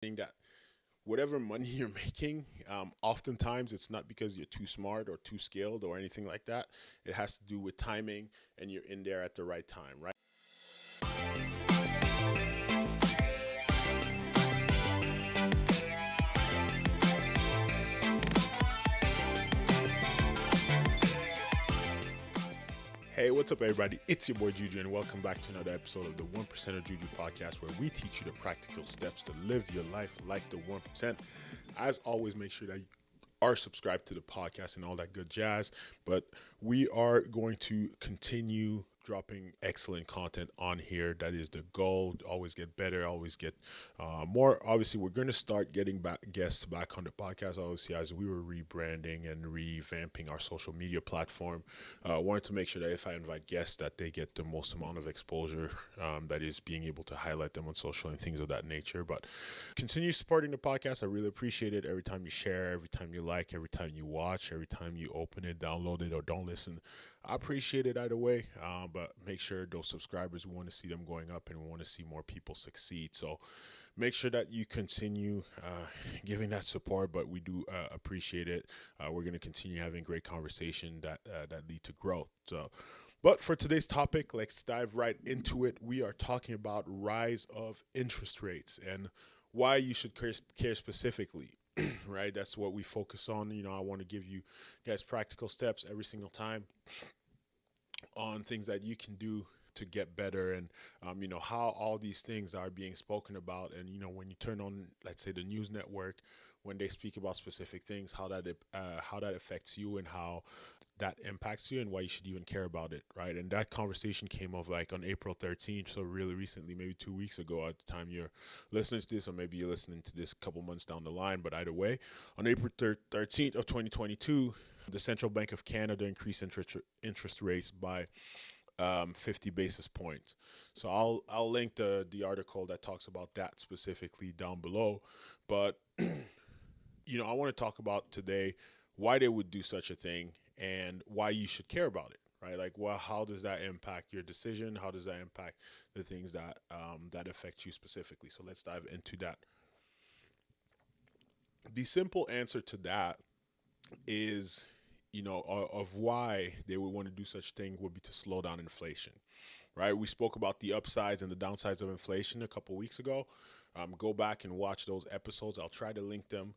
that whatever money you're making, oftentimes it's not because you're too smart or too skilled or anything like that. It has to do with timing and you're in there at the right time, right? Hey, what's up, everybody? It's your boy Juju, and welcome back to another episode of the 1% of Juju podcast, where we teach you the practical steps to live your life like the 1%. As always, make sure that you are subscribed to the podcast and all that good jazz. But we are going to continue dropping excellent content on here. That is the goal. Always get better, always get more. Obviously, we're going to start getting back guests back on the podcast, obviously, as we were rebranding and revamping our social media platform. Wanted to make sure that if I invite guests, that they get the most amount of exposure, that is being able to highlight them on social and things of that nature. But continue supporting the podcast. I really appreciate it. Every time you share, every time you like, every time you watch, every time you open it, download it, or don't listen. I appreciate it either way. But make sure those subscribers, we want to see them going up and we want to see more people succeed. So make sure that you continue giving that support, but we do appreciate it. We're going to continue having great conversation that lead to growth. So, but for today's topic, let's dive right into it. We are talking about rise of interest rates and why you should care specifically. Right, that's what we focus on. I want to give you guys practical steps every single time on things that you can do to get better, and how all these things are being spoken about. And when you turn on, let's say, the news network, when they speak about specific things, how that affects you and how that impacts you and why you should even care about it, right? And that conversation came up like on April 13th, so really recently, maybe 2 weeks ago at the time you're listening to this, or maybe you're listening to this a couple months down the line. But either way, on April 13th of 2022, the Central Bank of Canada increased interest rates by 50 basis points. So I'll link the article that talks about that specifically down below. But I want to talk about today why they would do such a thing and why you should care about it. Right, like, well, how does that impact your decision? How does that impact the things that affect you specifically? So let's dive into that. The simple answer to that is, of why they would want to do such thing would be to slow down inflation, right? We spoke about the upsides and the downsides of inflation a couple weeks ago. Go back and watch those episodes. I'll try to link them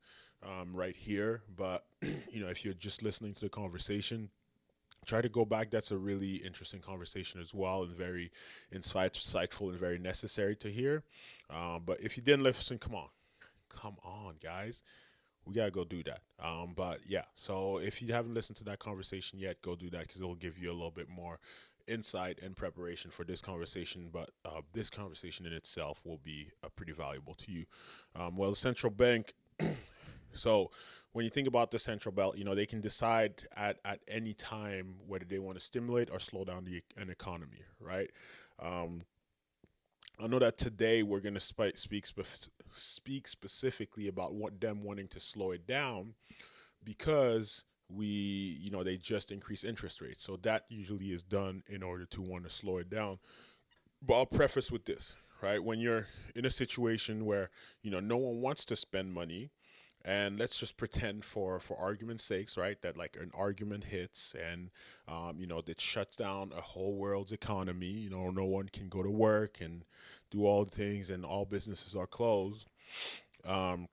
right here. But, if you're just listening to the conversation, try to go back. That's a really interesting conversation as well, and very insightful and very necessary to hear. But if you didn't listen, come on, guys, we gotta go do that. But yeah, so if you haven't listened to that conversation yet, go do that because it'll give you a little bit more insight and preparation for this conversation. But this conversation in itself will be pretty valuable to you. Well, the central bank. So when you think about the central bank, they can decide at any time whether they want to stimulate or slow down an economy, right? Um, I know that today we're going to speak specifically about what them wanting to slow it down because they just increase interest rates. So that usually is done in order to want to slow it down. But I'll preface with this, right? When you're in a situation where, no one wants to spend money, and let's just pretend for argument's sakes, right, that like an argument hits and that shuts down a whole world's economy. No one can go to work and do all the things, and all businesses are closed. um,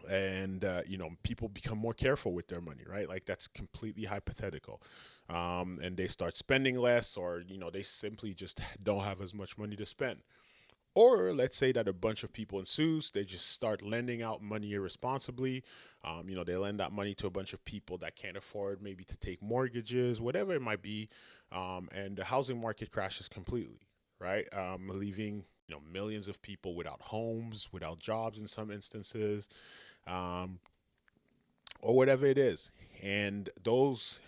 and people become more careful with their money, right? Like, that's completely hypothetical. And they start spending less, or they simply just don't have as much money to spend. Or let's say that a bunch of people ensues, they just start lending out money irresponsibly. They lend that money to a bunch of people that can't afford maybe to take mortgages, whatever it might be. And the housing market crashes completely, right? Leaving millions of people without homes, without jobs in some instances, um, or whatever it is. And those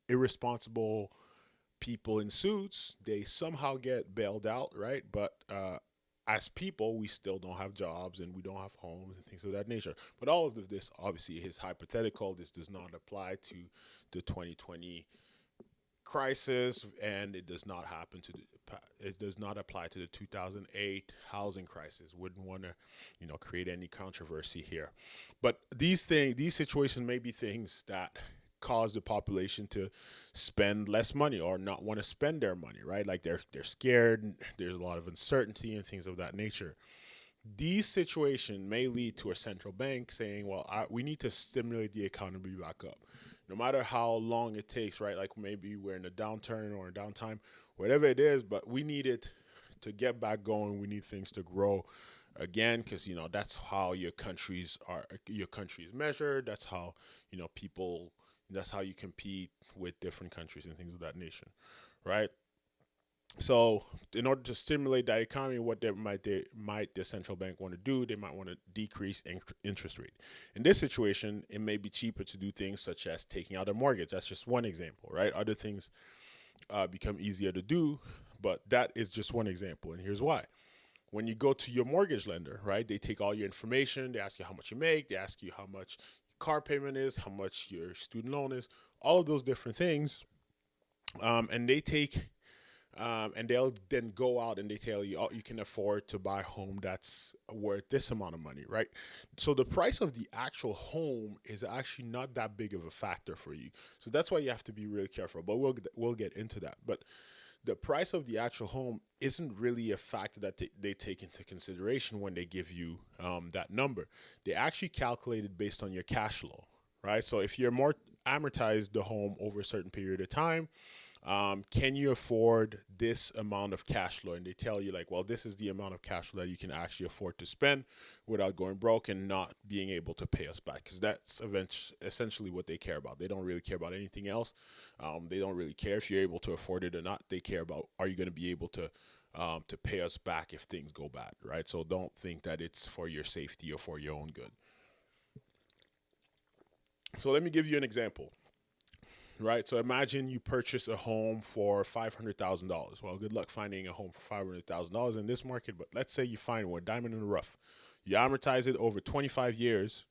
irresponsible people in suits, they somehow get bailed out, right? But as people, we still don't have jobs and we don't have homes and things of that nature. But all of this obviously is hypothetical. This does not apply to the 2020 crisis, and it does not apply to the 2008 housing crisis. Wouldn't want to, create any controversy here. But these situations may be things that cause the population to spend less money or not want to spend their money, right? Like they're scared, there's a lot of uncertainty and things of that nature. These situations may lead to a central bank saying, well, we need to stimulate the economy back up. No matter how long it takes, right? Like maybe we're in a downturn or a downtime, whatever it is, but we need it to get back going. We need things to grow again because, that's how your country is measured. That's how, people, that's how you compete with different countries and things of that nation, right? So, in order to stimulate that economy, what might the central bank want to do? They might want to decrease interest rate. In this situation, it may be cheaper to do things such as taking out a mortgage. That's just one example, right? Other things become easier to do, but that is just one example, and here's why. When you go to your mortgage lender, right, they take all your information. They ask you how much you make. They ask you how much your car payment is, how much your student loan is, all of those different things, and they'll then go out and they tell you, oh, you can afford to buy a home that's worth this amount of money, right? So the price of the actual home is actually not that big of a factor for you. So that's why you have to be really careful. But we'll get into that. But the price of the actual home isn't really a factor that they take into consideration when they give you that number. They actually calculate it based on your cash flow, right? So if you're more amortize the home over a certain period of time, can you afford this amount of cash flow? And they tell you, like, well, this is the amount of cash flow that you can actually afford to spend without going broke and not being able to pay us back. Because that's essentially what they care about. They don't really care about anything else. They don't really care if you're able to afford it or not. They care about, are you going to be able to pay us back if things go bad, right? So don't think that it's for your safety or for your own good. So let me give you an example. Right. So imagine you purchase a home for $500,000. Well, good luck finding a home for $500,000 in this market. But let's say you find one, diamond in the rough. You amortize it over 25 years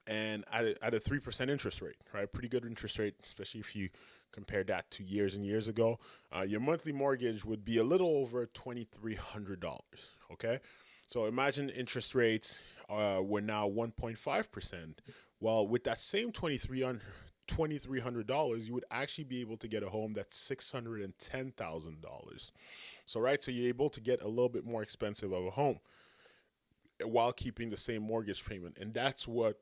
and at a 3% interest rate, right? Pretty good interest rate, especially if you compare that to years and years ago. Your monthly mortgage would be a little over $2,300. Okay. So imagine interest rates were now 1.5%. Well, with that same $2,300, you would actually be able to get a home that's $610,000. So right, so you're able to get a little bit more expensive of a home while keeping the same mortgage payment, and that's what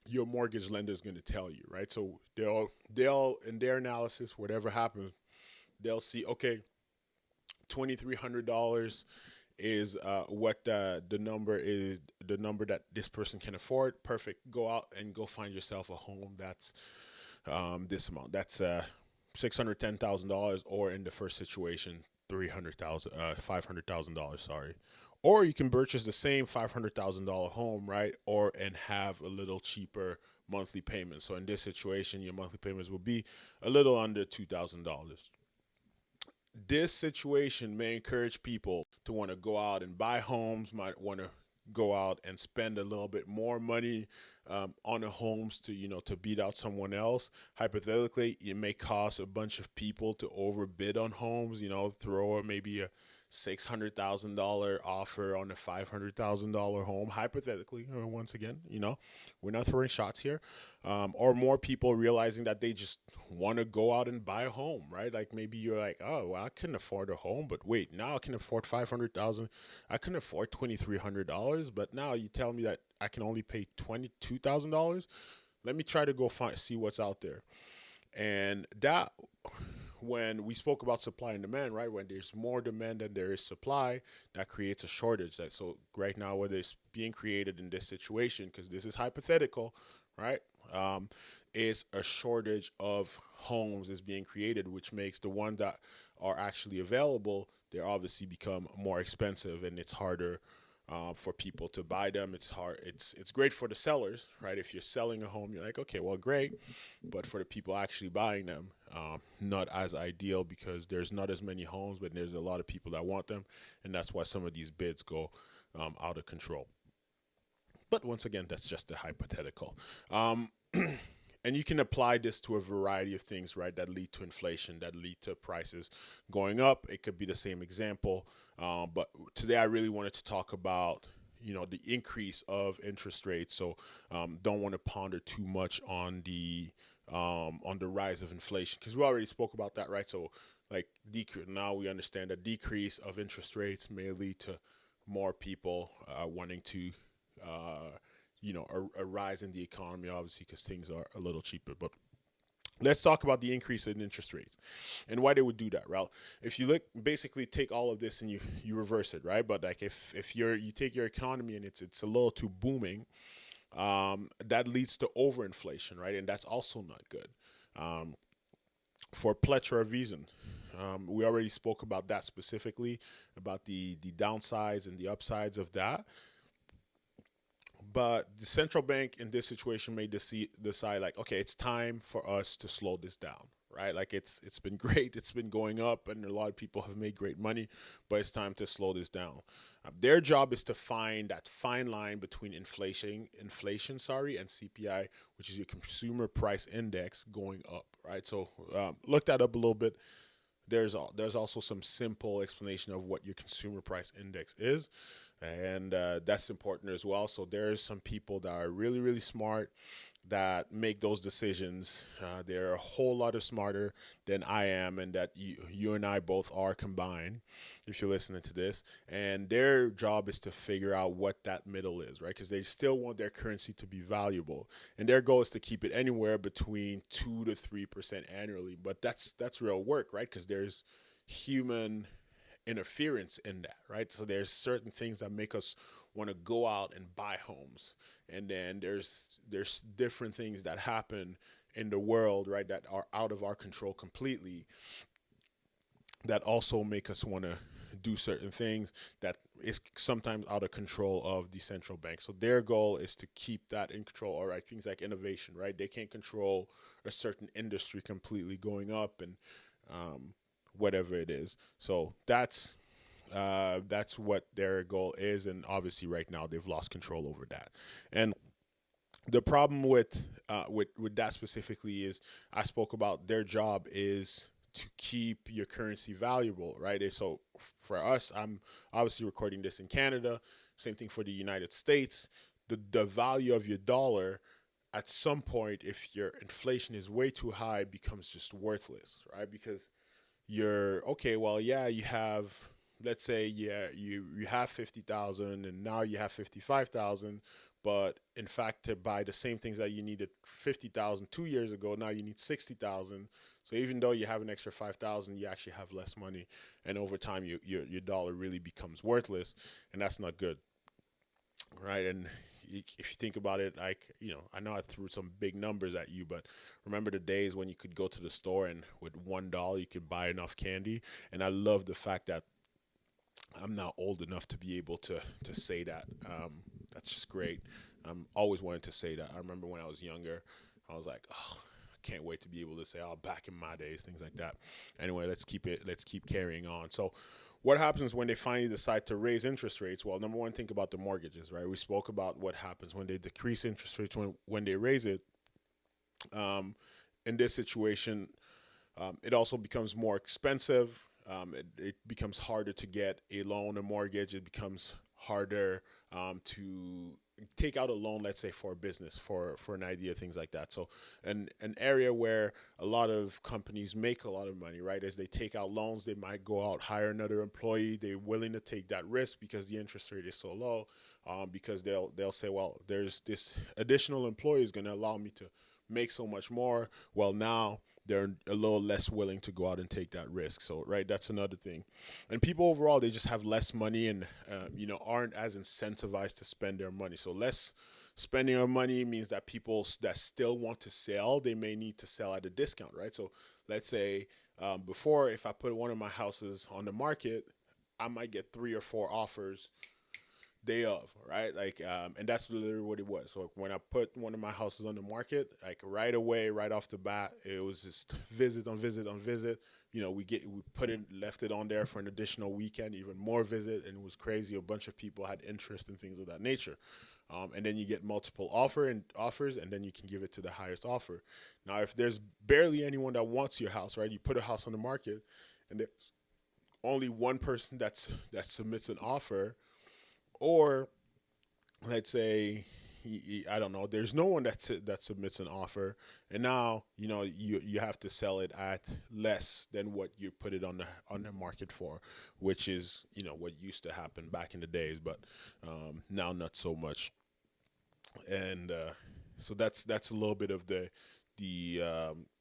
your mortgage lender is going to tell you, right? So they'll in their analysis, whatever happens, they'll see, okay, $2,300 is what the number that this person can afford. Perfect. Go out and go find yourself a home that's this amount. That's $610,000, or in the first situation, 300,000, $500,000. Sorry. Or you can purchase the same $500,000 home, right? Or and have a little cheaper monthly payment. So in this situation, your monthly payments will be a little under $2,000. This situation may encourage people to want to go out and buy homes, might want to go out and spend a little bit more money on the homes to to beat out someone else. Hypothetically, it may cause a bunch of people to overbid on homes. Throw maybe a $600,000 offer on a $500,000 home. Hypothetically, once again, we're not throwing shots here. Or more people realizing that they just want to go out and buy a home, right? Like maybe you're like, oh, well, I couldn't afford a home, but wait, now I can afford 500,000. I couldn't afford $2,300, but now you tell me that I can only pay $22,000. Let me try to go see what's out there. And that, when we spoke about supply and demand, right? When there's more demand than there is supply, that creates a shortage. So right now, what is being created in this situation, because this is hypothetical, right? Um, is a shortage of homes is being created, which makes the ones that are actually available, they obviously become more expensive, and it's harder for people to buy them. It's hard. It's great for the sellers, right? If you're selling a home, you're like, okay, well, great. But for the people actually buying them, not as ideal because there's not as many homes, but there's a lot of people that want them, and that's why some of these bids go out of control. But once again, that's just a hypothetical. Um, And you can apply this to a variety of things, right? That lead to inflation, that lead to prices going up. It could be the same example, but today I really wanted to talk about the increase of interest rates. So don't want to ponder too much on the rise of inflation because we already spoke about that, right? So like decrease, now we understand that decrease of interest rates may lead to more people wanting to a rise in the economy, obviously, because things are a little cheaper. But let's talk about the increase in interest rates and why they would do that, right? If you look, basically take all of this and you reverse it, right? But like if you take your economy and it's a little too booming, that leads to overinflation, right? And that's also not good um, for a plethora of reasons. We already spoke about that specifically, about the downsides and the upsides of that. But the central bank in this situation may decide like, okay, it's time for us to slow this down, right? Like it's been great, it's been going up, and a lot of people have made great money, but it's time to slow this down. Their job is to find that fine line between inflation, and CPI, which is your consumer price index going up, right? So look that up a little bit. There's also some simple explanation of what your consumer price index is, and that's important as well. So there's some people that are really really smart that make those decisions. They're a whole lot of smarter than I am, and that you and I both are combined. If you're listening to this, and their job is to figure out what that middle is, right? Because they still want their currency to be valuable, and their goal is to keep it anywhere between 2 to 3% annually. But that's real work, right? Because there's human interference in that, right? So there's certain things that make us want to go out and buy homes, and then there's different things that happen in the world, right, that are out of our control completely, that also make us want to do certain things that is sometimes out of control of the central bank. So their goal is to keep that in control. All right, things like innovation, right? They can't control a certain industry completely going up and whatever it is. So that's what their goal is, and obviously right now they've lost control over that. And the problem with that specifically is I spoke about their job is to keep your currency valuable, right? And so for us, I'm obviously recording this in Canada. Same thing for the United States. The value of your dollar at some point, if your inflation is way too high, becomes just worthless, right? Because you're okay, well, yeah, you have, let's say, yeah, you have 50,000 and now you have 55,000, but in fact to buy the same things that you needed 50,000 2 years ago, now you need 60,000. So even though you have an extra 5,000, you actually have less money, and over time your dollar really becomes worthless, and that's not good, right? And if you think about it, like, I know I threw some big numbers at you, but remember the days when you could go to the store and with $1 you could buy enough candy? And I love the fact that I'm now old enough to be able to say that. That's just great. I'm always wanted to say that. I remember when I was younger, I was like, oh, I can't wait to be able to say, oh, back in my days, things like that. Anyway, let's keep carrying on. So what happens when they finally decide to raise interest rates? Well, number one, think about the mortgages, right? We spoke about what happens when they decrease interest rates when they raise it. Um, in this situation, it also becomes more expensive. It becomes harder to get a loan, a mortgage. It becomes harder to take out a loan, let's say for a business, for an idea, things like that. So an area where a lot of companies make a lot of money, right? As they take out loans, they might go out, hire another employee. They're willing to take that risk because the interest rate is so low. Because they'll say, well, there's this additional employee is going to allow me to make so much more. Well, now they're a little less willing to go out and take that risk. So, right, that's another thing. And people overall, they just have less money and, aren't as incentivized to spend their money. So, less spending of money means that people that still want to sell, they may need to sell at a discount, right? So, let's say before, if I put one of my houses on the market, I might get 3 or 4 offers day of, right? Like, and that's literally what it was. So when I put one of my houses on the market, like right away, right off the bat, it was just visit on visit on visit. We left it on there for an additional weekend, even more visit, and it was crazy. A bunch of people had interest in things of that nature. and then you get multiple offers, and then you can give it to the highest offer. Now, if there's barely anyone that wants your house, right? You put a house on the market, and there's only one person that submits an offer, or let's say I don't know, there's no one that submits an offer, and now you have to sell it at less than what you put it on the market for, which is what used to happen back in the days, but now not so much. And so that's a little bit of the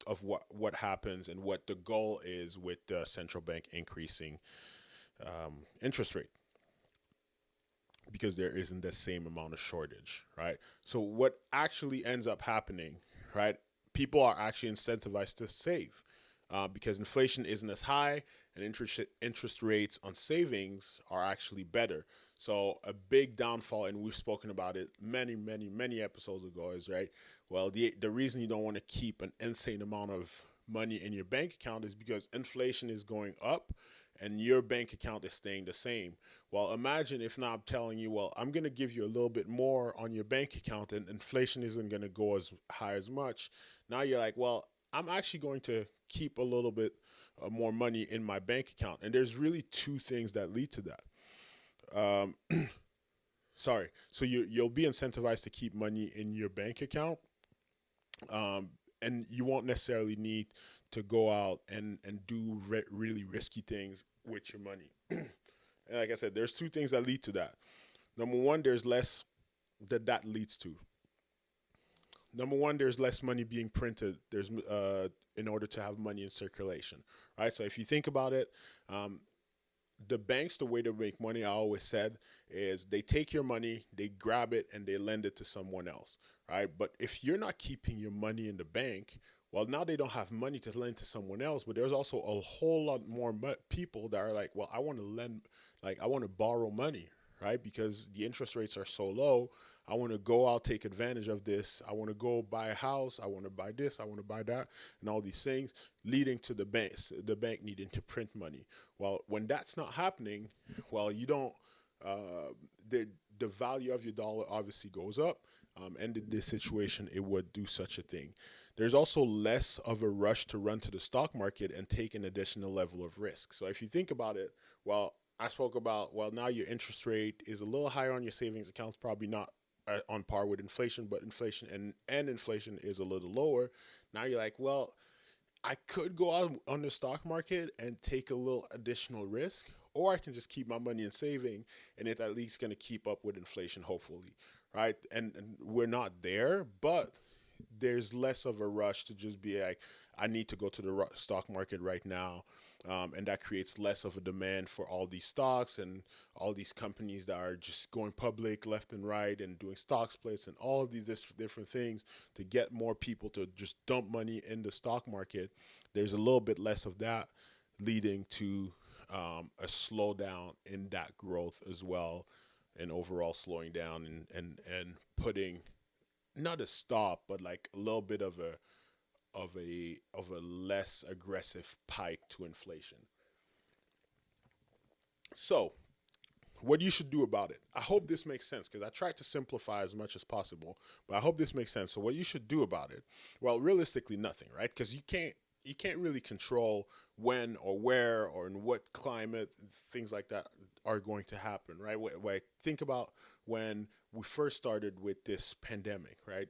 of what happens and what the goal is with the central bank increasing interest rate, because there isn't the same amount of shortage, right? So what actually ends up happening, right? People are actually incentivized to save because inflation isn't as high, and interest rates on savings are actually better. So a big downfall, and we've spoken about it many episodes ago, is right. Well, the reason you don't want to keep an insane amount of money in your bank account is because inflation is going up and your bank account is staying the same. Well, imagine if now I'm telling you, well, I'm going to give you a little bit more on your bank account and inflation isn't going to go as high as much. Now you're like, well, I'm actually going to keep a little bit more money in my bank account. And there's really two things that lead to that. Um, sorry. So you'll be incentivized to keep money in your bank account, um, and you won't necessarily need to go out and do really risky things with your money. And like I said, there's two things that lead to that. Number one, there's less that leads to. Number one, there's less money being printed. There's in order to have money in circulation, right? So if you think about it, um, the banks, the way to make money, I always said, is they take your money, they grab it, and they lend it to someone else, right? But if you're not keeping your money in the bank, well, now they don't have money to lend to someone else, but there's also a whole lot more people that are like, well, I want to lend, like, I want to borrow money, right? Because the interest rates are so low. I want to go out, take advantage of this. I want to go buy a house. I want to buy this. I want to buy that, and all these things, leading to the bank needing to print money. Well, when that's not happening, well, you don't. Uh, the value of your dollar obviously goes up, and in this situation, it would do such a thing. There's also less of a rush to run to the stock market and take an additional level of risk. So if you think about it, well, I spoke about, well, now your interest rate is a little higher on your savings accounts, probably not on par with inflation, but inflation and inflation is a little lower. Now you're like, well, I could go out on the stock market and take a little additional risk, or I can just keep my money in saving, and it's at least going to keep up with inflation, hopefully, right? And we're not there, but there's less of a rush to just be like, I need to go to the stock market right now. And that creates less of a demand for all these stocks and all these companies that are just going public left and right and doing stock splits and all of these different things to get more people to just dump money in the stock market. There's a little bit less of that, leading to a slowdown in that growth as well, and overall slowing down and putting not a stop, but like a little bit of a less aggressive pike to inflation. So, what you should do about it. I hope this makes sense because I tried to simplify as much as possible, but I hope this makes sense. So, what you should do about it? Well, realistically, nothing, right? Because you can't really control when or where or in what climate things like that are going to happen, right? Think about when we first started with this pandemic, right?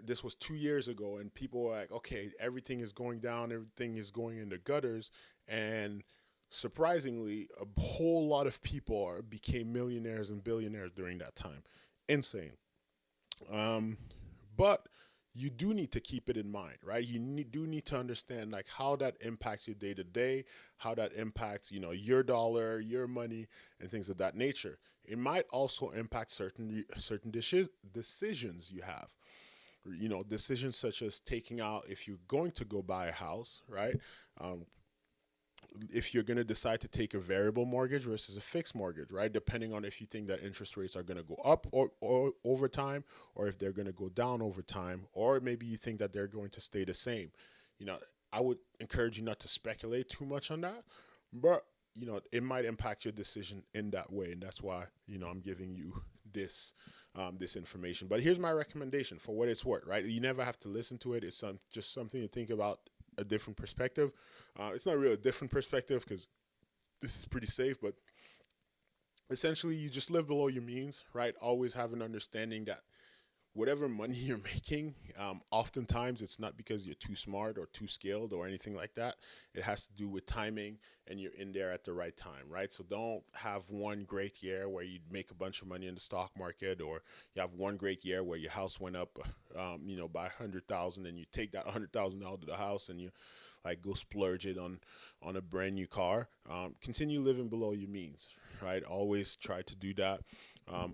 This was 2 years ago, and people were like, okay, everything is going down, everything is going in the gutters, and surprisingly, a whole lot of people became millionaires and billionaires during that time. Insane. Um, but you do need to keep it in mind, right? Do need to understand like how that impacts your day to day, how that impacts your dollar, your money, and things of that nature. It might also impact certain decisions you have. Decisions such as taking out, if you're going to go buy a house, right? Um, if you're going to decide to take a variable mortgage versus a fixed mortgage, right? Depending on if you think that interest rates are going to go up or over time, or if they're going to go down over time, or maybe you think that they're going to stay the same. You know, I would encourage you not to speculate too much on that, but it might impact your decision in that way, and that's why I'm giving you this this information. But here's my recommendation for what it's worth, right? You never have to listen to it. It's just something to think about, a different perspective. It's not really a different perspective because this is pretty safe, but essentially you just live below your means, right? Always have an understanding that whatever money you're making, oftentimes it's not because you're too smart or too skilled or anything like that. It has to do with timing, and you're in there at the right time, right? So don't have one great year where you make a bunch of money in the stock market, or you have one great year where your house went up, by 100,000, and you take that 100,000 out of the house and you like go splurge it on a brand new car. Continue living below your means, right? Always try to do that.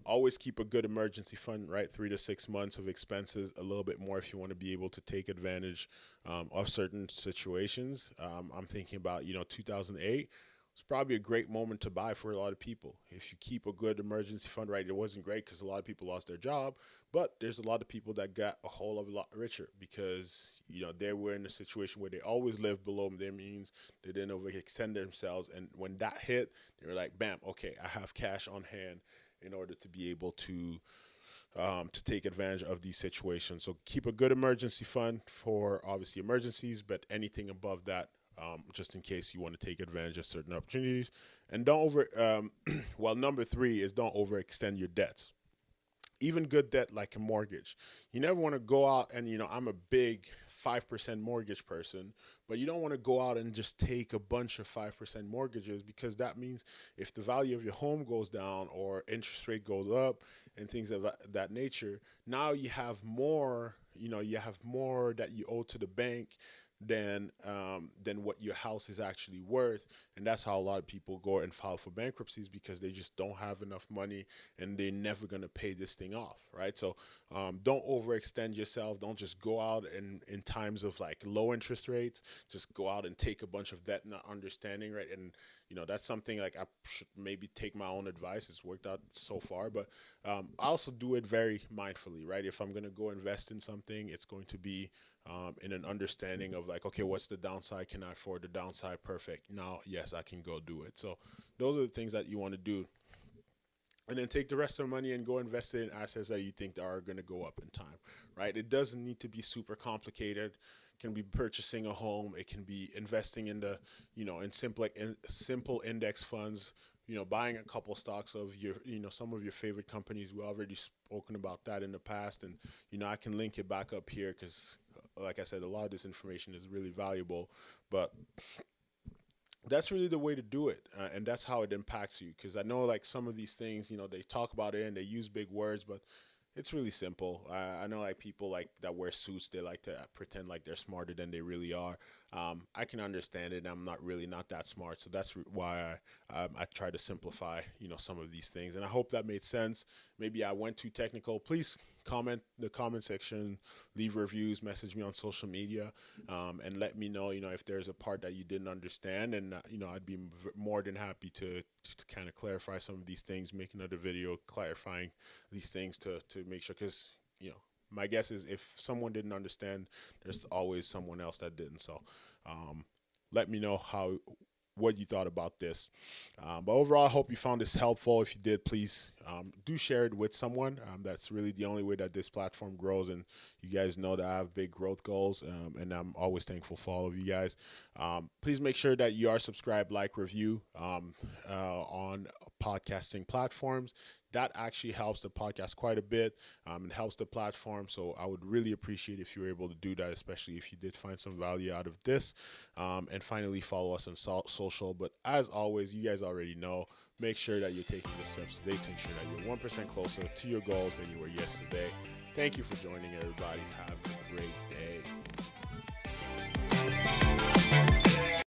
Always keep a good emergency fund, right? 3 to 6 months of expenses, a little bit more if you want to be able to take advantage of certain situations. I'm thinking about, 2008. It's probably a great moment to buy for a lot of people. If you keep a good emergency fund, right? It wasn't great because a lot of people lost their job, but there's a lot of people that got a whole lot richer because, they were in a situation where they always lived below their means. They didn't overextend themselves. And when that hit, they were like, bam, okay, I have cash on hand in order to be able to take advantage of these situations. So keep a good emergency fund for obviously emergencies, but anything above that, just in case you want to take advantage of certain opportunities. And don't over. Well, number three is don't overextend your debts. Even good debt like a mortgage. You never want to go out and, I'm a big 5% mortgage person, but you don't want to go out and just take a bunch of 5% mortgages, because that means if the value of your home goes down or interest rate goes up and things of that nature, now you have more that you owe to the bank than what your house is actually worth. And that's how a lot of people go and file for bankruptcies, because they just don't have enough money and they're never going to pay this thing off, right? So don't overextend yourself. Don't just go out in times of like low interest rates, just go out and take a bunch of debt, not understanding, right? And that's something like I should maybe take my own advice. It's worked out so far, but I also do it very mindfully, right? If I'm going to go invest in something, it's going to be in an understanding of like, okay, what's the downside? Can I afford the downside? Perfect. Now, yes, I can go do it. So those are the things that you want to do. And then take the rest of the money and go invest it in assets that you think are going to go up in time, right? It doesn't need to be super complicated. It can be purchasing a home. It can be investing in in simple index funds. Buying a couple stocks of some of your favorite companies. We already spoken about that in the past, and I can link it back up here because, like I said, a lot of this information is really valuable. But that's really the way to do it, and that's how it impacts you, because I know like some of these things, they talk about it and they use big words, but it's really simple. I know like people like that wear suits, they like to pretend like they're smarter than they really are. I can understand it. I'm not that smart, so that's why I try to simplify some of these things, and I hope that made sense. Maybe I went too technical. Please comment in the comment section, leave reviews, message me on social media, and let me know if there's a part that you didn't understand, and I'd be more than happy to kind of clarify some of these things, make another video clarifying these things to make sure, because my guess is if someone didn't understand, there's always someone else that didn't. So let me know what you thought about this. But overall, I hope you found this helpful. If you did, please do share it with someone. That's really the only way that this platform grows. And you guys know that I have big growth goals, and I'm always thankful for all of you guys. Please make sure that you are subscribed, like, review on podcasting platforms. That actually helps the podcast quite a bit. It helps the platform. So I would really appreciate if you were able to do that, especially if you did find some value out of this. And finally, follow us on social. But as always, you guys already know, make sure that you're taking the steps today to ensure that you're 1% closer to your goals than you were yesterday. Thank you for joining, everybody. Have a